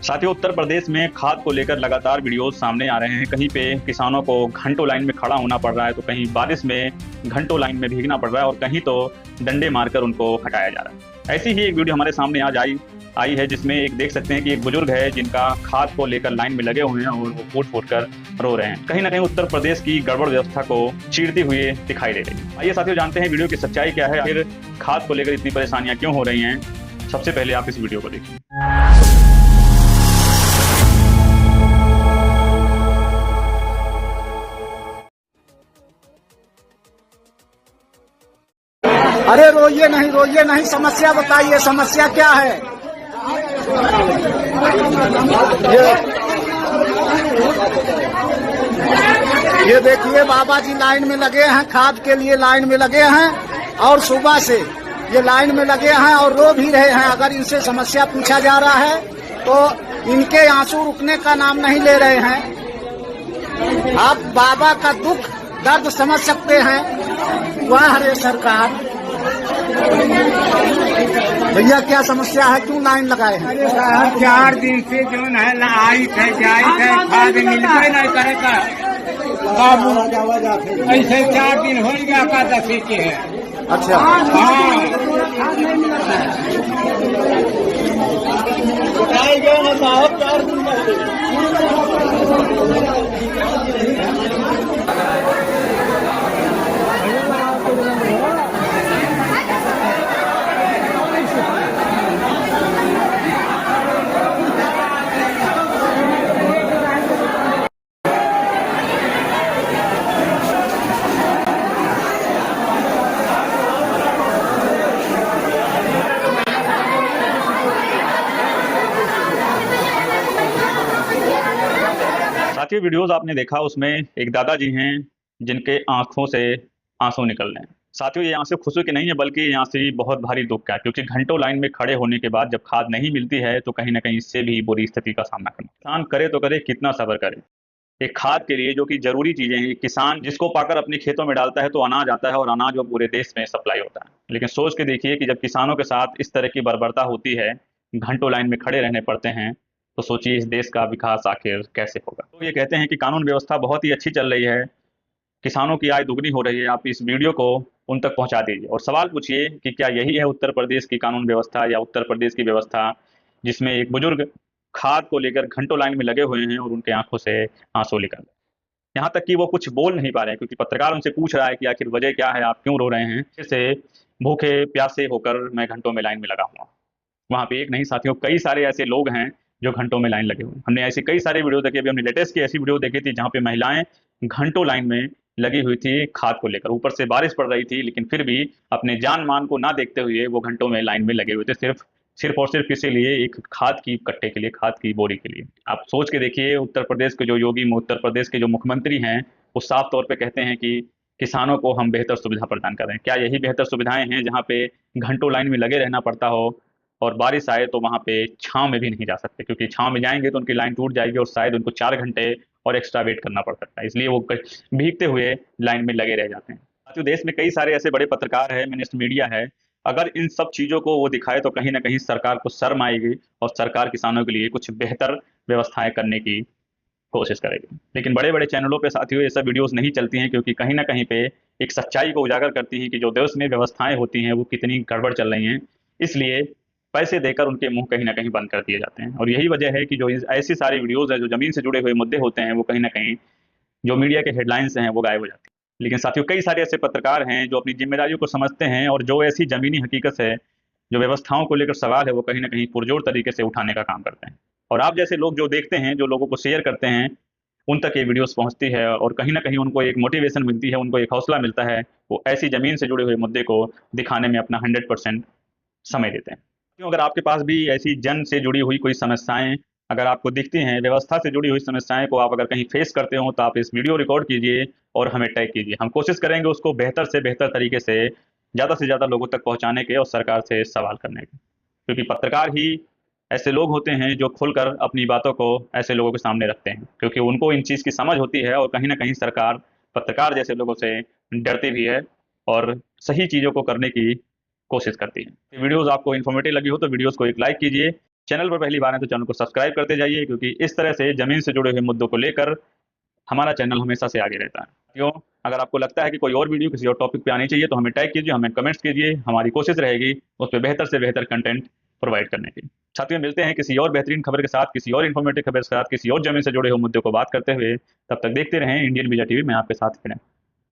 साथियों, उत्तर प्रदेश में खाद को लेकर लगातार वीडियोस सामने आ रहे हैं। कहीं पे किसानों को घंटों लाइन में खड़ा होना पड़ रहा है, तो कहीं बारिश में घंटों लाइन में भीगना पड़ रहा है और कहीं तो डंडे मारकर उनको हटाया जा रहा है। ऐसी ही एक वीडियो हमारे सामने आज आई है, जिसमें एक देख सकते हैं कि एक बुजुर्ग है जिनका खाद को लेकर लाइन में लगे हुए हैं और वो फूट फूट कर रो रहे हैं। कहीं ना कहीं उत्तर प्रदेश की गड़बड़ व्यवस्था को चीरते हुए दिखाई दे रही है। आइए साथियों, जानते हैं वीडियो की सच्चाई क्या है, आखिर खाद को लेकर इतनी परेशानियां क्यों हो रही हैं। सबसे पहले आप इस वीडियो को देखिए। अरे रोइए नहीं, समस्या बताइए, समस्या क्या है? ये देखिए, बाबा जी लाइन में लगे हैं, खाद के लिए लाइन में लगे हैं और सुबह से ये लाइन में लगे हैं और रो भी रहे हैं। अगर इनसे समस्या पूछा जा रहा है तो इनके आंसू रुकने का नाम नहीं ले रहे हैं। आप बाबा का दुख दर्द समझ सकते हैं। वाह रे सरकार, भैया क्या समस्या है, क्यों लाइन लगाए हैं? अरे साहब, 4 दिन से जो है आई थे खाद मिलते नहीं करेगा बाबू। ऐसे 4 दिन हो गया एकादशी के है। अच्छा, साहब 4 दिन साथियों, वीडियोस आपने देखा, उसमें एक दादाजी हैं जिनके आंखों से आंसू निकल रहे हैं। साथियों, ये आंसू खुशी के नहीं है, बल्कि ये आंसू बहुत भारी दुख का है, क्योंकि घंटों लाइन में खड़े होने के बाद जब खाद नहीं मिलती है तो कहीं ना कहीं इससे भी बुरी स्थिति का सामना करना। किसान करे तो करे, कितना सब्र करे। एक खाद के लिए जो कि जरूरी चीजें हैं, किसान जिसको पाकर अपने खेतों में डालता है तो अनाज आता है और अनाज वो पूरे देश में सप्लाई होता है। लेकिन सोच के देखिए कि जब किसानों के साथ इस तरह की बर्बरता होती है, घंटों लाइन में खड़े रहने पड़ते हैं, तो सोचिए इस देश का विकास आखिर कैसे होगा। तो ये कहते हैं कि कानून व्यवस्था बहुत ही अच्छी चल रही है, किसानों की आय दुगनी हो रही है। आप इस वीडियो को उन तक पहुंचा दीजिए और सवाल पूछिए कि क्या यही है उत्तर प्रदेश की कानून व्यवस्था, या उत्तर प्रदेश की व्यवस्था जिसमें एक बुजुर्ग खाद को लेकर घंटों लाइन में लगे हुए हैं और उनके आंखों से आंसू निकल रहे हैं। यहाँ तक कि वो कुछ बोल नहीं पा रहे हैं, क्योंकि पत्रकार उनसे पूछ रहा है कि आखिर वजह क्या है, आप क्यों रो रहे हैं। फिर से भूखे प्यासे होकर मैं घंटों में लाइन में लगा हुआ। वहाँ पे एक नहीं साथियों, कई सारे ऐसे लोग हैं जो घंटों में लाइन लगे हुए हैं। हमने ऐसी कई सारे वीडियो देखे, अभी हमने लेटेस्ट की ऐसी वीडियो देखी थी जहाँ पे महिलाएं घंटों लाइन में लगी हुई थी खाद को लेकर। ऊपर से बारिश पड़ रही थी, लेकिन फिर भी अपने जान मान को ना देखते हुए वो घंटों में लाइन में लगे हुए थे, सिर्फ सिर्फ और सिर्फ किसी लिए, एक खाद की कट्टे के लिए, खाद की बोरी के लिए। आप सोच के देखिए, उत्तर प्रदेश के जो योगी, उत्तर प्रदेश के जो मुख्यमंत्री हैं, वो साफ तौर पे कहते हैं कि किसानों को हम बेहतर सुविधा प्रदान कर रहे हैं। क्या यही बेहतर सुविधाएं हैं जहाँ पे घंटों लाइन में लगे रहना पड़ता हो और बारिश आए तो वहाँ पे छांव में भी नहीं जा सकते, क्योंकि छांव में जाएंगे तो उनकी लाइन टूट जाएगी और शायद उनको 4 घंटे और एक्स्ट्रा वेट करना पड़ सकता है, इसलिए वो भीगते हुए लाइन में लगे रह जाते हैं। साथियों, देश में कई सारे ऐसे बड़े पत्रकार है, मिनिस्ट मीडिया है, अगर इन सब चीज़ों को वो दिखाए तो कहीं ना कहीं सरकार को शर्म आएगी और सरकार किसानों के लिए कुछ बेहतर व्यवस्थाएं करने की कोशिश करेगी। लेकिन बड़े बड़े चैनलों पे साथियों ये सब वीडियोस नहीं चलती हैं, क्योंकि कहीं ना कहीं पे एक सच्चाई को उजागर करती हैं कि जो देश में व्यवस्थाएं होती हैं वो कितनी गड़बड़ चल रही हैं। इसलिए पैसे देकर उनके मुंह कहीं ना कहीं बंद कर दिए जाते हैं, और यही वजह है कि जो ऐसी सारी वीडियोस है जो जमीन से जुड़े हुए मुद्दे होते हैं, वो कहीं ना कहीं जो मीडिया के हेडलाइंस हैं वो गायब हो जाती है। लेकिन साथियों, कई सारे ऐसे पत्रकार हैं जो अपनी जिम्मेदारियों को समझते हैं और जो ऐसी जमीनी हकीकत है, जो व्यवस्थाओं को लेकर सवाल है, वो कहीं ना कहीं पुरजोर तरीके से उठाने का काम करते हैं। और आप जैसे लोग जो देखते हैं, जो लोगों को शेयर करते हैं, उन तक ये वीडियोस पहुंचती है और कहीं ना कहीं उनको एक मोटिवेशन मिलती है, उनको एक हौसला मिलता है। वो ऐसी जमीन से जुड़े हुए मुद्दे को दिखाने में अपना 100% समय देते हैं। क्यों, अगर आपके पास भी ऐसी जन से जुड़ी हुई कोई समस्याएं अगर आपको दिखती हैं, व्यवस्था से जुड़ी हुई समस्याएं को आप अगर कहीं फेस करते हो, तो आप इस वीडियो रिकॉर्ड कीजिए और हमें टैग कीजिए। हम कोशिश करेंगे उसको बेहतर से बेहतर तरीके से ज़्यादा लोगों तक पहुंचाने के और सरकार से सवाल करने के, क्योंकि पत्रकार ही ऐसे लोग होते हैं जो खुलकर अपनी बातों को ऐसे लोगों के सामने रखते हैं, क्योंकि उनको इन चीज़ की समझ होती है और कहीं ना कहीं सरकार पत्रकार जैसे लोगों से डरती भी है और सही चीज़ों को करने की कोशिश करती है। वीडियोस आपको इन्फॉर्मेटिव लगी हो तो वीडियोस को एक लाइक कीजिए। चैनल पर पहली बार है तो चैनल को सब्सक्राइब करते जाइए, क्योंकि इस तरह से ज़मीन से जुड़े हुए मुद्दों को लेकर हमारा चैनल हमेशा से आगे रहता है। क्यों, अगर आपको लगता है कि कोई और वीडियो किसी और टॉपिक पे आनी चाहिए तो हमें टैग कीजिए, हमें कमेंट्स कीजिए, हमारी कोशिश रहेगी उस पर बेहतर से बेहतर कंटेंट प्रोवाइड करने की। साथियों, मिलते हैं किसी और बेहतरीन खबर के साथ, किसी और इन्फॉर्मेटिव खबर के साथ, किसी और जमीन से जुड़े हुए मुद्दे को बात करते हुए। तब तक देखते रहें इंडियन मीडिया टीवी में आपके साथ खड़े।